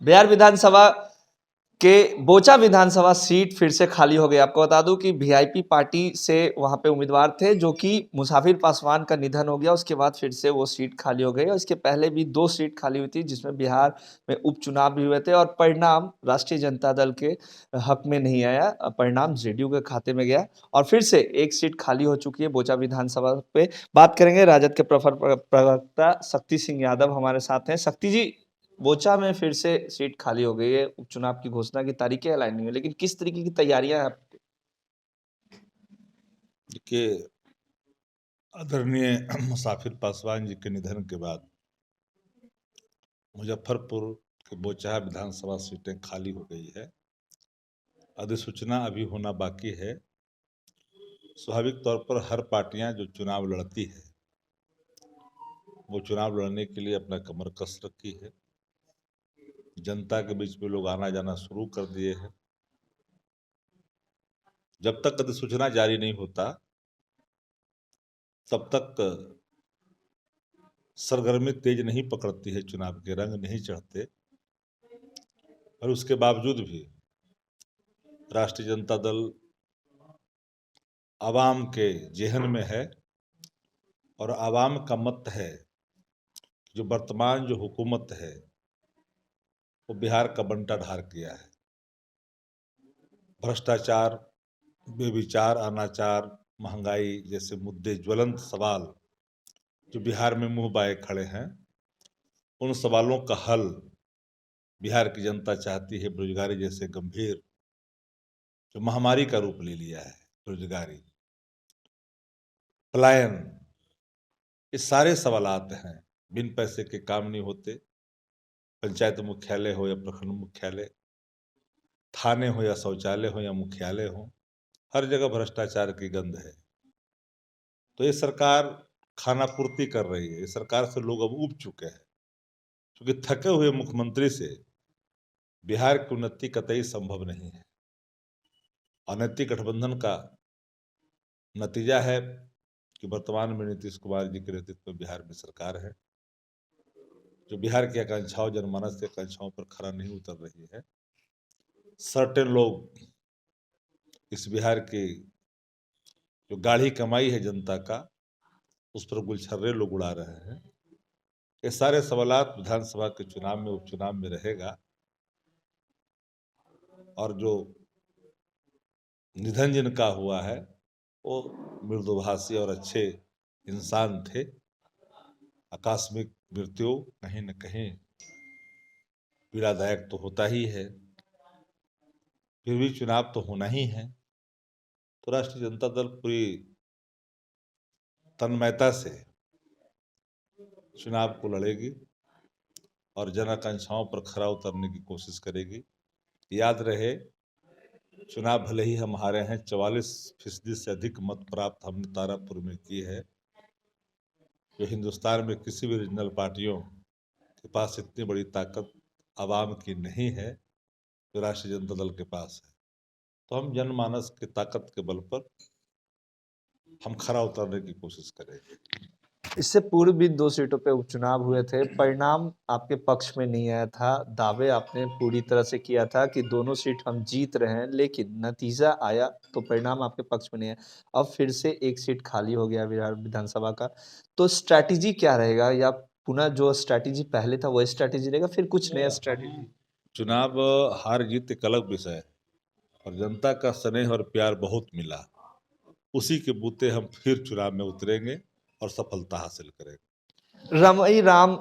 बिहार विधानसभा के बोचा विधानसभा सीट फिर से खाली हो गई। आपको बता दूं कि वीआईपी पार्टी से वहां पे उम्मीदवार थे, जो कि मुसाफिर पासवान का निधन हो गया, उसके बाद फिर से वो सीट खाली हो गई। और इसके पहले भी 2 सीट खाली हुई थी, जिसमें बिहार में उपचुनाव भी हुए थे और परिणाम राष्ट्रीय जनता दल के हक में नहीं आया, परिणाम जेडीयू के खाते में गया और फिर से एक सीट खाली हो चुकी है बोचा विधानसभा पे। बात करेंगे राजद के प्रवक्ता शक्ति सिंह यादव हमारे साथ हैं। शक्ति जी, बोचा में फिर से सीट खाली हो गई है, उपचुनाव की घोषणा की तारीखें ऐलान नहीं हुई, लेकिन किस तरीके की तैयारियां हैं? देखिए, आदरणीय मुसाफिर पासवान जी के निधन के बाद मुजफ्फरपुर के बोचहा विधानसभा सीटें खाली हो गई है। अधिसूचना अभी होना बाकी है। स्वाभाविक तौर पर हर पार्टियां जो चुनाव लड़ती है वो चुनाव लड़ने के लिए अपना कमर कस रखी है। जनता के बीच में लोग आना जाना शुरू कर दिए हैं। जब तक अधिसूचना जारी नहीं होता तब तक सरगर्मी तेज नहीं पकड़ती है, चुनाव के रंग नहीं चढ़ते। और उसके बावजूद भी राष्ट्रीय जनता दल आवाम के जेहन में है और आवाम का मत है कि जो वर्तमान जो हुकूमत है वो बिहार का बंटा ढार किया है। भ्रष्टाचार, बेविचार, अनाचार, महंगाई जैसे मुद्दे, ज्वलंत सवाल जो बिहार में मुंह बाए खड़े हैं, उन सवालों का हल बिहार की जनता चाहती है। बेरोजगारी जैसे गंभीर जो महामारी का रूप ले लिया है, बेरोजगारी, पलायन, ये सारे सवालात हैं। बिन पैसे के काम नहीं होते। पंचायत मुख्यालय हो या प्रखंड मुख्यालय, थाने हो या शौचालय हो या मुख्यालय हो, हर जगह भ्रष्टाचार की गंध है। तो ये सरकार खाना पूर्ति कर रही है। ये सरकार से लोग अब ऊब चुके हैं, क्योंकि थके हुए मुख्यमंत्री से बिहार की उन्नति कतई संभव नहीं है। अनैतिक गठबंधन का नतीजा है कि वर्तमान में नीतीश कुमार जी के नेतृत्व में बिहार में सरकार है, जो बिहार की आकांक्षाओं, जनमानस की आकांक्षाओं पर खरा नहीं उतर रही है। सर्टेन लोग इस बिहार की जो गाढ़ी कमाई है जनता का, उस पर गुलछर्रे लोग उड़ा रहे हैं। ये सारे सवालात विधानसभा के चुनाव में, उपचुनाव में रहेगा। और जो निधन जिनका हुआ है वो मृदुभाषी और अच्छे इंसान थे। आकस्मिक मृत्यु कहीं न कहीं पीड़ादायक तो होता ही है, फिर भी चुनाव तो होना ही है। तो राष्ट्रीय जनता दल पूरी तन्मयता से चुनाव को लड़ेगी और जन आकांक्षाओं पर खरा उतरने की कोशिश करेगी। याद रहे, चुनाव भले ही हम हारे हैं, 44% से अधिक मत प्राप्त हमने तारापुर में की है, जो हिंदुस्तान में किसी भी रीजनल पार्टियों के पास इतनी बड़ी ताकत आवाम की नहीं है जो राष्ट्रीय जनता दल के पास है। तो हम जनमानस की ताकत के बल पर हम खरा उतरने की कोशिश करेंगे। इससे पूर्व भी 2 सीटों पे उपचुनाव हुए थे, परिणाम आपके पक्ष में नहीं आया था। दावे आपने पूरी तरह से किया था कि दोनों सीट हम जीत रहे हैं, लेकिन नतीजा आया तो परिणाम आपके पक्ष में नहीं आया। अब फिर से एक सीट खाली हो गया बिहार विधानसभा का, तो स्ट्रैटेजी क्या रहेगा? या पुनः जो स्ट्रैटेजी पहले था वही स्ट्रैटेजी रहेगा, फिर कुछ नया स्ट्रैटेजी? चुनाव हार जीत एक अलग विषय है और जनता का स्नेह और प्यार बहुत मिला। उसी के बूते हम फिर चुनाव में उतरेंगे और सफलता हासिल करेंगे। रमई राम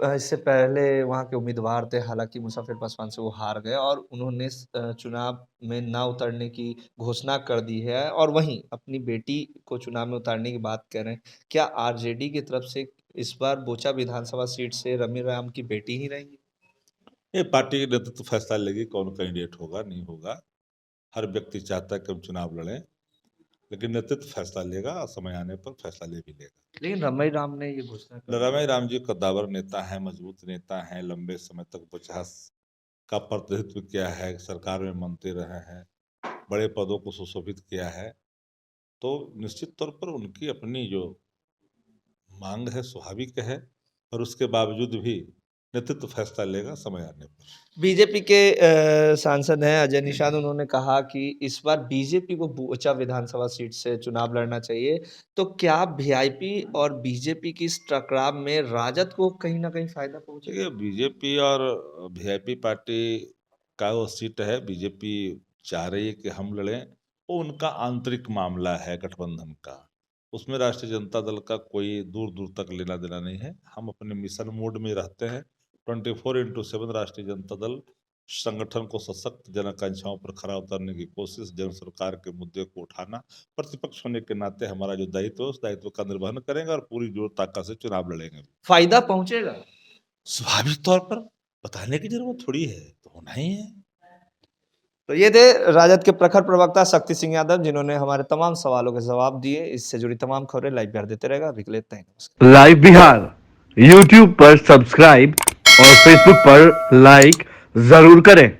इससे पहले वहाँ के उम्मीदवार थे, हालांकि मुसाफिर पासवान से वो हार गए और उन्होंने चुनाव में ना उतरने की घोषणा कर दी है और वहीं अपनी बेटी को चुनाव में उतारने की बात कर रहे हैं। क्या आरजेडी की तरफ से इस बार बोचा विधानसभा सीट से रमई राम की बेटी ही रहेंगी? ये पार्टी के नेतृत्व फैसला लेगी कौन कैंडिडेट होगा, नहीं होगा। हर व्यक्ति चाहता है कि हम चुनाव लड़ें, लेकिन नेतृत्व फैसला लेगा, समय आने पर फैसला ले भी लेगा। लेकिन रमई राम ने ये घोषणा कर दी। रमेश राम जी कद्दावर नेता हैं, मजबूत नेता हैं, लंबे समय तक 50 का प्रतिनिधित्व किया है, सरकार में मंत्री रहे हैं, बड़े पदों को सुशोभित किया है। तो निश्चित तौर पर उनकी अपनी जो मांग है स्वाभाविक है, और उसके बावजूद भी नेतृत्व फैसला लेगा समय आने पर। बीजेपी के सांसद हैं अजय निषाद, उन्होंने कहा कि इस बार बीजेपी को बोचा विधानसभा सीट से चुनाव लड़ना चाहिए। तो क्या वीआईपी और बीजेपी की इस टकराव में राजद को कहीं न कहीं फायदा पहुंचेगा? देखिए, बीजेपी और वीआईपी पार्टी का वो सीट है, बीजेपी चाह रही है कि हम लड़ें, वो उनका आंतरिक मामला है गठबंधन का। उसमें राष्ट्रीय जनता दल का कोई दूर-दूर तक लेना-देना नहीं है। हम अपने मिशन मोड में रहते हैं। 24/7 राष्ट्रीय जनता दल संगठन को सशक्त, जन आकांक्षाओं पर खरा उतरने की कोशिश, जन सरकार के मुद्दे को उठाना, प्रतिपक्ष होने के नाते हमारा जो दायित्व है, उस दायित्व का निर्वहन करेंगे और पूरी जोर ताकत से चुनाव लड़ेंगे। फायदा पहुंचेगा? स्वाभाविक तौर पर बताने की जरूरत थोड़ी है, तो होना ही है। तो ये थे राजद के प्रखर प्रवक्ता शक्ति सिंह यादव, जिन्होंने हमारे तमाम सवालों के जवाब दिए। इससे जुड़ी तमाम खबरें लाइव बिहार देते रहेगा। अभी के लिए इतना ही। नमस्कार। लाइव बिहार यूट्यूब पर सब्सक्राइब और फेसबुक पर लाइक जरूर करें।